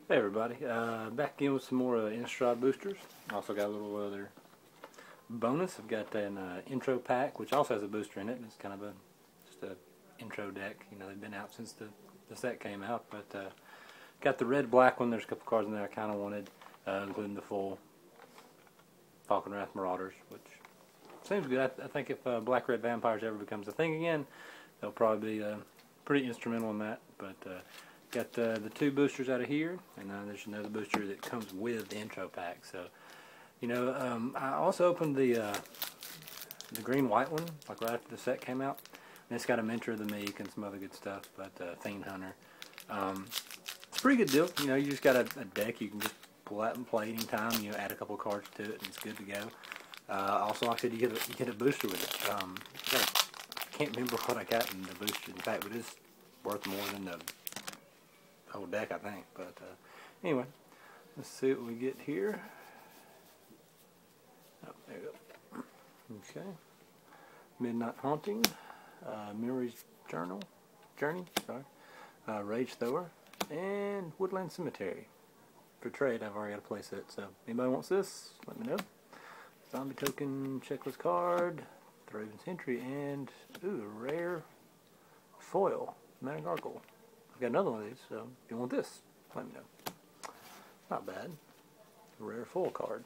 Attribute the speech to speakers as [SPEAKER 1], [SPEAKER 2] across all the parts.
[SPEAKER 1] Hey everybody, back again with some more Innistrad boosters. Also got a little other bonus. I've got an intro pack, which also has a booster in it. It's kind of just a intro deck. You know, they've been out since the set came out, but got the red-black one. There's a couple cards in there I kind of wanted, including the full Falkenrath Marauders, which seems good. I think if Black-Red Vampires ever becomes a thing again, they'll probably be pretty instrumental in that. But got the two boosters out of here, and there's another booster that comes with the intro pack. So, you know, I also opened the green-white one, like right after the set came out. And it's got a Mentor of the Meek and some other good stuff, but Fiend Hunter. It's a pretty good deal. You know, you just got a deck you can just pull out and play anytime. You know, add a couple of cards to it, and it's good to go. Also, like I said, you get a booster with it. I can't remember what I got in the booster, in fact, but it's worth more than the whole deck, I think. But anyway, let's see what we get here. Oh, there you go. Okay, Midnight Haunting, Memory's Journey, sorry, Rage Thrower, and Woodland Cemetery. For trade, I've already got a playset, so anybody wants this, let me know. Zombie token, checklist card, Thraven's Entry, and ooh, a rare foil, Managargle. I've got another one of these, so if you want this, let me know. Not bad. A rare foil card.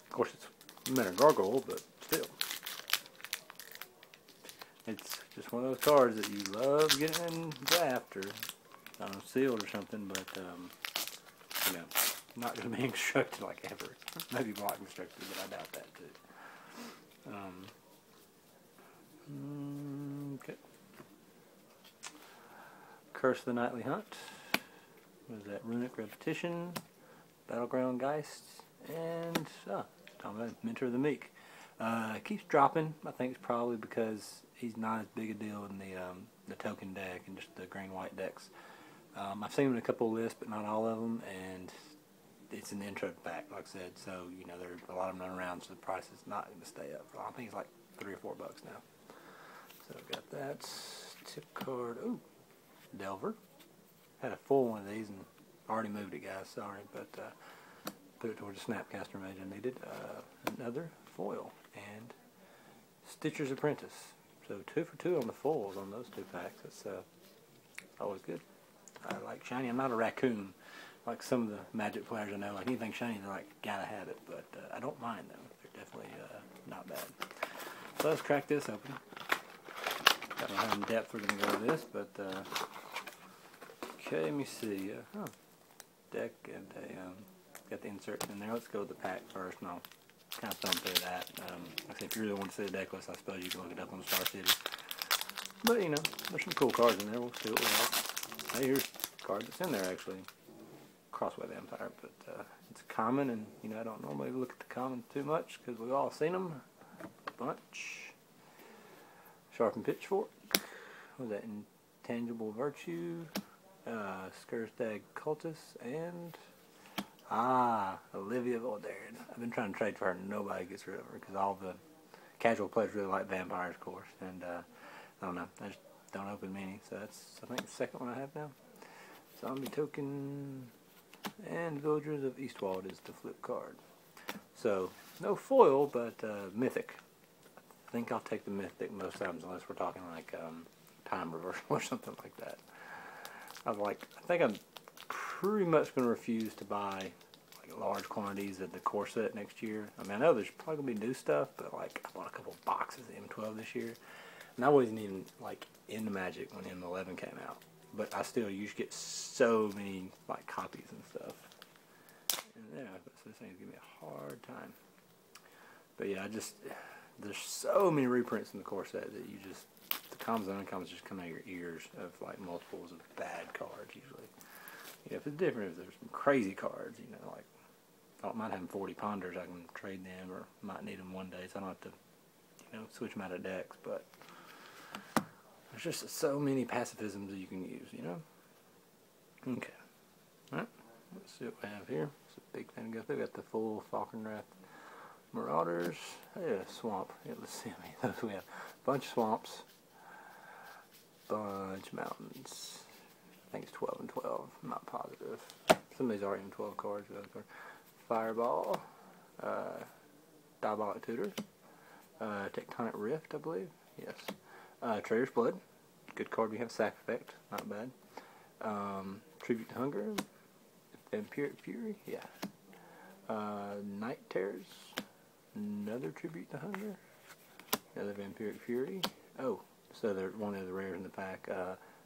[SPEAKER 1] Of course, it's Managargle, but still. It's just one of those cards that you love getting in draft or sealed or something, but you know, not going to be constructed like ever. Maybe block constructed, but I doubt that too. Okay. Curse of the Nightly Hunt. What is that? Runic Repetition, Battleground Geist, and Mentor of the Meek. Keeps dropping. I think it's probably because he's not as big a deal in the token deck and just the green-white decks. I've seen him in a couple of lists, but not all of them, and it's an intro pack, like I said. So you know, there's a lot of them running around, so the price is not going to stay up. I think it's like $3 or $4 now. So I've got that tip card. Ooh, Delver. Had a full one of these and already moved it, guys. Sorry, but put it towards the Snapcaster Mage I needed. Another foil and Stitcher's Apprentice. So 2 for 2 on the foils on those two packs. That's always good. I like shiny. I'm not a raccoon like some of the Magic players I know. Like anything shiny, they're like, gotta have it. But I don't mind them. They're definitely not bad. So let's crack this open. I don't know how in depth we're going to go with this, but okay, let me see. Deck and got the inserts in there. Let's go with the pack first, and I'll kind of thumb through that. Like I said, if you really want to see the deck list, I suppose you can look it up on Star City. But you know, there's some cool cards in there. We'll see what we have. Hey, here's a card that's in there actually. Crossway Vampire, but it's common, and you know I don't normally look at the common too much because we've all seen them a bunch. Sharpened Pitchfork. What was that? Intangible Virtue. Skurstag Cultist, and Olivia Voldaren. I've been trying to trade for her, and nobody gets rid of her because all the casual players really like vampires, of course. And I don't know, I just don't open many. So that's, I think, the second one I have now. Zombie Token and Villagers of Eastwald is the flip card. So no foil, but mythic. I think I'll take the mythic most times, unless we're talking like time reversal or something like that. I think I'm pretty much going to refuse to buy like large quantities of the core set next year. I mean, I know there's probably going to be new stuff, but like I bought a couple of boxes of M12 this year, and I wasn't even like into Magic when M11 came out. But I still used to get so many like copies and stuff. And yeah, this thing's giving me a hard time. But yeah, there's so many reprints in the core set that you just, the commons and uncommons just come out of your ears of like multiples of bad cards usually. You know, if it's different, if there's some crazy cards, you know, like I don't mind having 40 Ponders, I can trade them or might need them one day, so I don't have to, you know, switch them out of decks. But there's just so many pacifisms that you can use, you know. Okay. Alright, let's see what we have here. It's a big fan of. They've got the full Falkenrath Marauders. Yeah, swamp. Yeah, let's see how many of those we have. Bunch of swamps. Bunch of mountains. think it's 12 and 12. I'm not positive. Some of these are even 12 cards. Fireball, Diabolic Tutor, Tectonic Rift, I believe. Yes. Trader's Blood. Good card. We have Sack Effect. Not bad. Tribute to Hunger. Vampiric Fury. Yeah. Night Terrors. Another Tribute to Hunger. Another Vampiric Fury. Oh, so they're one of the rares in the pack.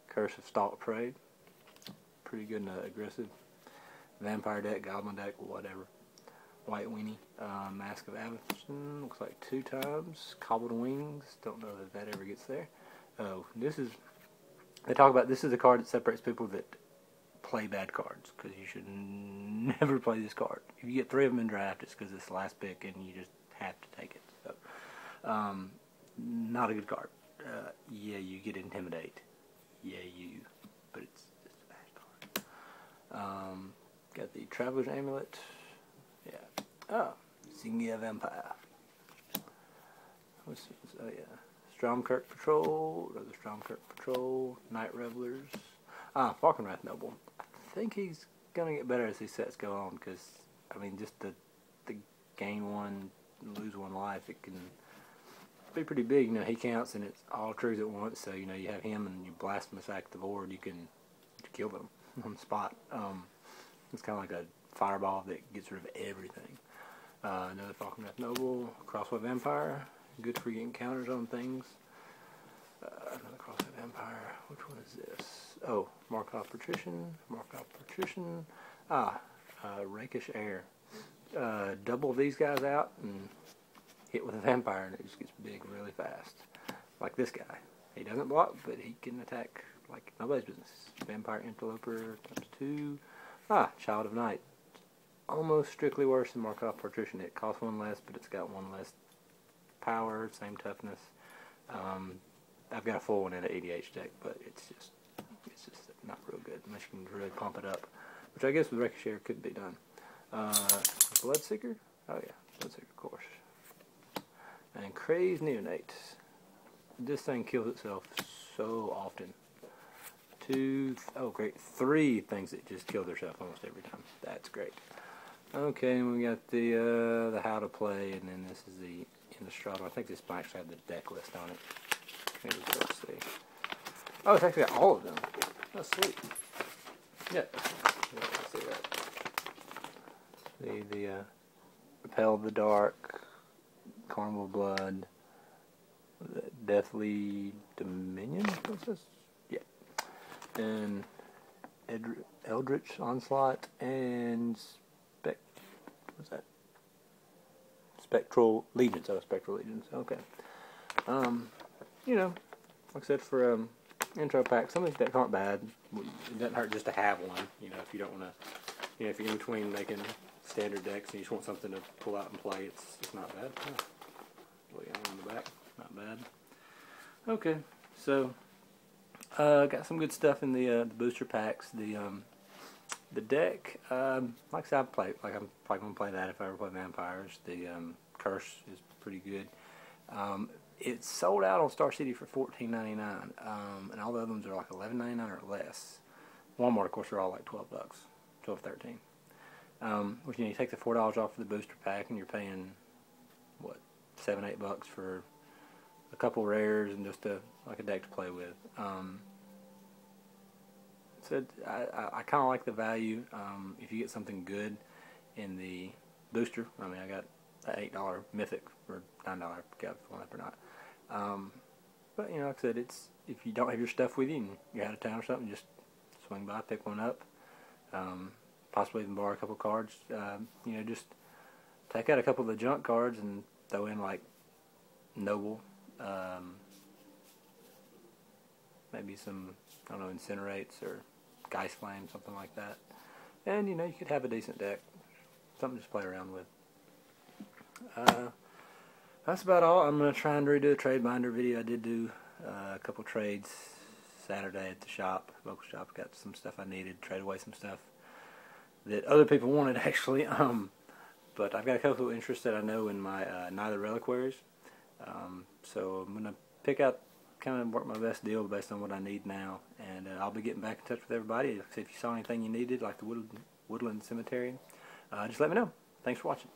[SPEAKER 1] Curse of Stalked Prey. Pretty good and aggressive. Vampire deck, Goblin deck, whatever. White Weenie. Mask of Avacyn. Looks like 2 times. Cobbled Wings. Don't know that that ever gets there. Oh, this is... They talk about this is the card that separates people that play bad cards, because you should never play this card. If you get 3 of them in draft, it's because it's the last pick and you just have to take it. So, not a good card. Yeah, you get Intimidate. Yeah, you. But it's just a bad card. Got the Traveler's Amulet. Yeah. Oh, Zingia Vampire. What's this? Oh, yeah. Stromkirk Patrol. Another Stromkirk Patrol. Night Revelers. Falkenrath Noble. I think he's going to get better as these sets go on, because, I mean, just the gain 1, lose 1 life, it can be pretty big. You know, he counts and it's all triggers at once, so, you know, you have him and you blast him attack the board, you can kill them on the spot. It's kind of like a fireball that gets rid of everything. Another Falkenrath Noble. Crossway Vampire. Good for getting counters on things. Another Crossway Vampire. Which one is this? Oh, Markov Patrician. Markov Patrician. Rakish Air. Double these guys out and hit with a vampire, and it just gets big really fast. Like this guy. He doesn't block, but he can attack like nobody's business. Vampire Interloper ×2. Child of Night. Almost strictly worse than Markov Patrician. It costs 1 less, but it's got 1 less power, same toughness. I've got a full one in an ADH deck, but it's just not real good unless you can really pump it up, which I guess with Ricochet could be done. Bloodseeker? Oh yeah, Bloodseeker, of course. And Crazed Neonate. This thing kills itself so often. 3 things that just kill themselves almost every time. That's great. Okay, and we got the how to play, and then this is the Innistrad. I think this might actually have the deck list on it. Maybe let's see. Oh, it's actually got all of them. That's sweet. Yeah. Let's see that. The Repel the Dark, Carnival Blood, Deathly Dominion. What's this? Yeah. And Eldritch Onslaught and what's that? Spectral Legions. Oh, Spectral Legions. Okay. You know, like I said, for intro pack, some of these decks aren't bad. It doesn't hurt just to have one. You know, if you don't want to, you know, if you're in between making standard decks and you just want something to pull out and play, it's not bad. Look on the back, not bad. Okay, so got some good stuff in the booster packs. The deck, like I said, I'm probably gonna play that if I ever play Vampires. The Curse is pretty good. It's sold out on Star City for $14.99, and all the other ones are like $11.99 or less. Walmart, of course, are all like $12, $12, $13. Which, you know, you take the $4 off for the booster pack, and you're paying what, $7, $8 for a couple rares and just like a deck to play with. So I kind of like the value. If you get something good in the booster, I mean, I got an $8 Mythic for $9, I forgot if one up or not. But, you know, like I said, it's, if you don't have your stuff with you and you're out of town or something, just swing by, pick one up. Possibly even borrow a couple cards. You know, just take out a couple of the junk cards and throw in like Noble, maybe some, I don't know, Incinerates or Geist Flame, something like that. And, you know, you could have a decent deck. Something to just play around with. That's about all. I'm going to try and redo a trade binder video. I did do a couple trades Saturday at the shop, local shop. Got some stuff I needed, trade away some stuff that other people wanted, actually. But I've got a couple of interests that I know in my Neither Reliquaries. So I'm going to pick out kind kind of work my best deal based on what I need now, and I'll be getting back in touch with everybody. If you saw anything you needed, like the Woodland Cemetery, just let me know. Thanks for watching.